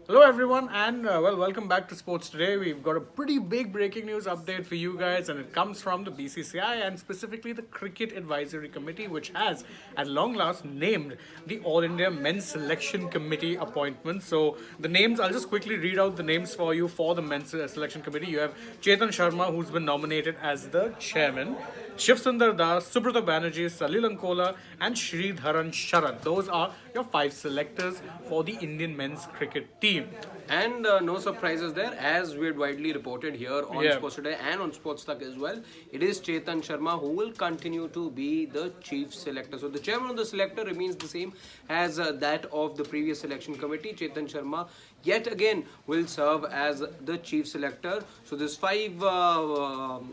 Hello everyone and welcome back to Sports Today. We've got a pretty big breaking news update for you guys, and it comes from the BCCI and specifically the Cricket Advisory Committee, which has at long last named the All India Men's Selection Committee appointments. So the names, I'll just quickly read out the names for you for the Men's Selection Committee. You have Chetan Sharma, who's been nominated as the chairman, Shiv Sundar Das, Subrata Banerjee, Salil Ankola, and Sridharan Sharat. Those are your 5 selectors for the Indian men's cricket team. And no surprises there, as we had widely reported here on Sports Today and on AajTak as well. It is Chetan Sharma who will continue to be the chief selector. So the chairman of the selector remains the same as that of the previous selection committee. Chetan Sharma yet again will serve as the chief selector. So this five panel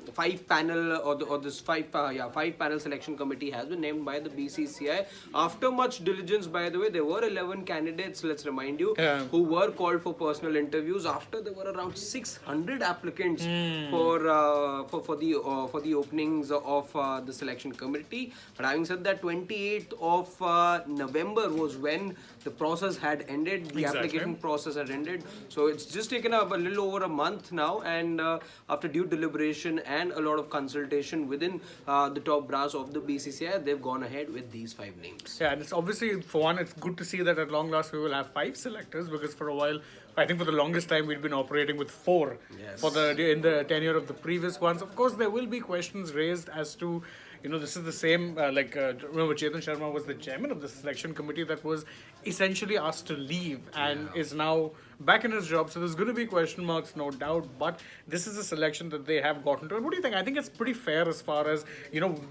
selection committee has been named by the BCCI after much diligence. By the way, there were 11 candidates, let's remind you, who were called for personal interviews after there were around 600 applicants for the openings of the selection committee. But having said that, 28th of November was when the process had ended. The application process had ended. So it's just taken up a little over a month now, and after due deliberation and a lot of consultation within the top brass of the BCCI, they've gone ahead with these 5 names. Yeah, and it's obviously, for one, it's good to see that at long last we will have 5 selectors, because for a while, I think for the longest time we'd been operating with 4 in the tenure of the previous ones. Of course, there will be questions raised as to, this is the same, remember Chetan Sharma was the chairman of the selection committee that was essentially asked to leave and is now back in his job. So there's going to be question marks, no doubt, but this is a selection that they have gotten to. And what do you think? I think it's pretty fair as far as,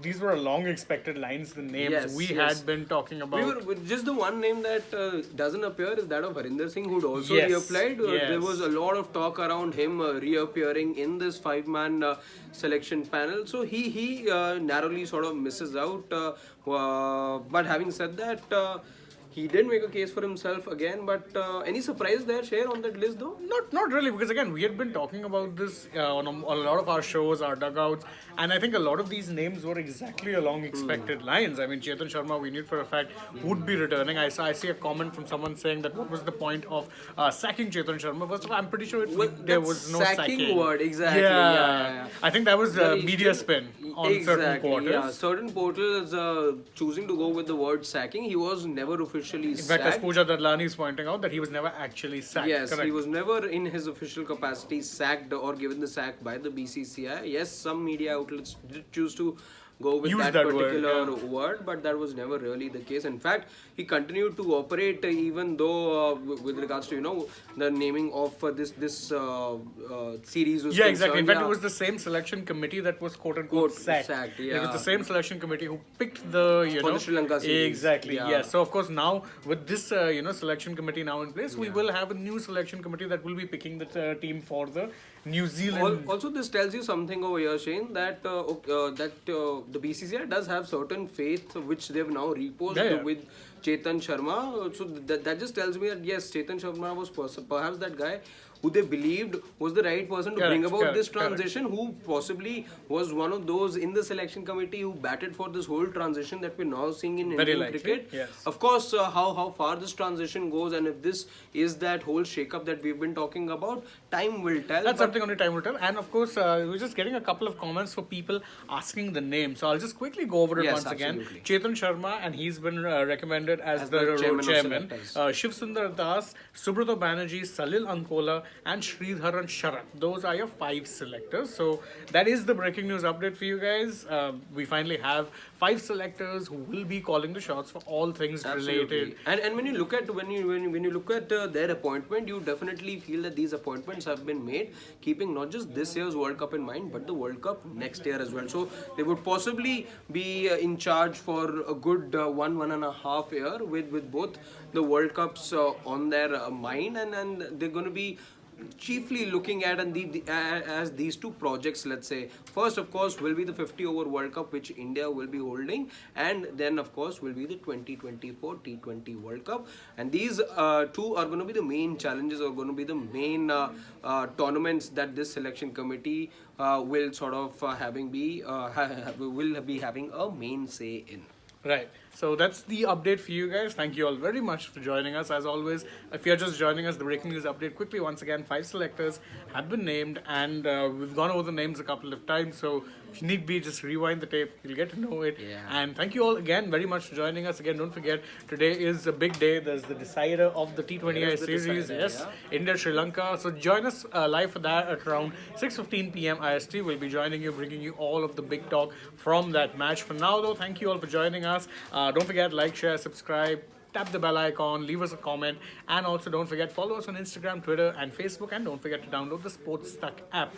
these were long expected lines, the names we had been talking about. Just the one name that doesn't appear is that of Harinder Singh, who'd also reapplied. There was a lot of talk around him reappearing in this 5-man selection panel. So he narrowly sort of misses out. But having said that, he did make a case for himself again, but any surprise there, share on that list though? Not really, because again, we had been talking about this on a lot of our shows, our dugouts, and I think a lot of these names were exactly along expected lines. I mean, Chetan Sharma, we knew for a fact, would be returning. I see a comment from someone saying that what was the point of sacking Chetan Sharma? First of all, I'm pretty sure there was no sacking. Word, exactly. Yeah. I think that was media spin on certain quarters. Yeah, certain portals choosing to go with the word sacking. He was never officially in sacked. fact, as Pooja Dadlani is pointing out, that he was never actually sacked. Yes, correct? He was never in his official capacity sacked or given the sack by the BCCI. Yes, some media outlets did choose to go with that particular word, but that was never really the case. In fact, he continued to operate even though with regards to the naming of this series was exactly. In fact, it was the same selection committee that was quote unquote sacked. Yeah. It was the same selection committee who picked the for the Sri Lanka series. Exactly. Yeah. So of course now with this selection committee now in place, we will have a new selection committee that will be picking the team for the New Zealand. Also, this tells you something over here, Shane, that the BCCI does have certain faith which they've now reposed with Chetan Sharma. So that just tells me that yes, Chetan Sharma was perhaps that guy who they believed was the right person to bring about this transition, who possibly was one of those in the selection committee who batted for this whole transition that we're now seeing in Indian cricket. Yes. Of course, how far this transition goes and if this is that whole shake-up that we've been talking about, time will tell. That's something only time will tell. And of course, we're just getting a couple of comments for people asking the name. So I'll just quickly go over it once again. Chetan Sharma, and he's been recommended as the chairman. Shiv Sundar Das, Subrata Banerjee, Salil Ankola, and Sridharan Sharat. Those are your 5 selectors. So that is the breaking news update for you guys. We finally have 5 selectors who will be calling the shots for all things related. And when you look at when you look at their appointment, you definitely feel that these appointments have been made keeping not just this year's World Cup in mind, but the World Cup next year as well. So they would possibly be in charge for a good 1.5 year with both the World Cups on their mind, and they're going to be chiefly looking at as these 2 projects, let's say. First, of course, will be the 50-over World Cup, which India will be holding, and then, of course, will be the 2024 T20 World Cup. And these 2 are going to be the main challenges, or going to be the main tournaments that this selection committee will sort of will be having a main say in. Right. So that's the update for you guys. Thank you all very much for joining us. As always, if you're just joining us, the breaking news update quickly once again: 5 selectors have been named, and we've gone over the names a couple of times. So if you need be, just rewind the tape. You'll get to know it. Yeah. And thank you all again very much for joining us. Again, don't forget today is a big day. There's the decider of the T20I There is the series. decider, Yes, yeah. India Sri Lanka. So join us live for that at around 6:15 p.m. IST. We'll be joining you, bringing you all of the big talk from that match. For now, though, thank you all for joining us. Don't forget, like, share, subscribe, tap the bell icon, leave us a comment, and also don't forget, follow us on Instagram, Twitter, and Facebook. And don't forget to download the Sports Stuck app.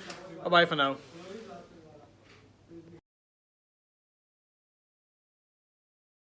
Bye bye for now.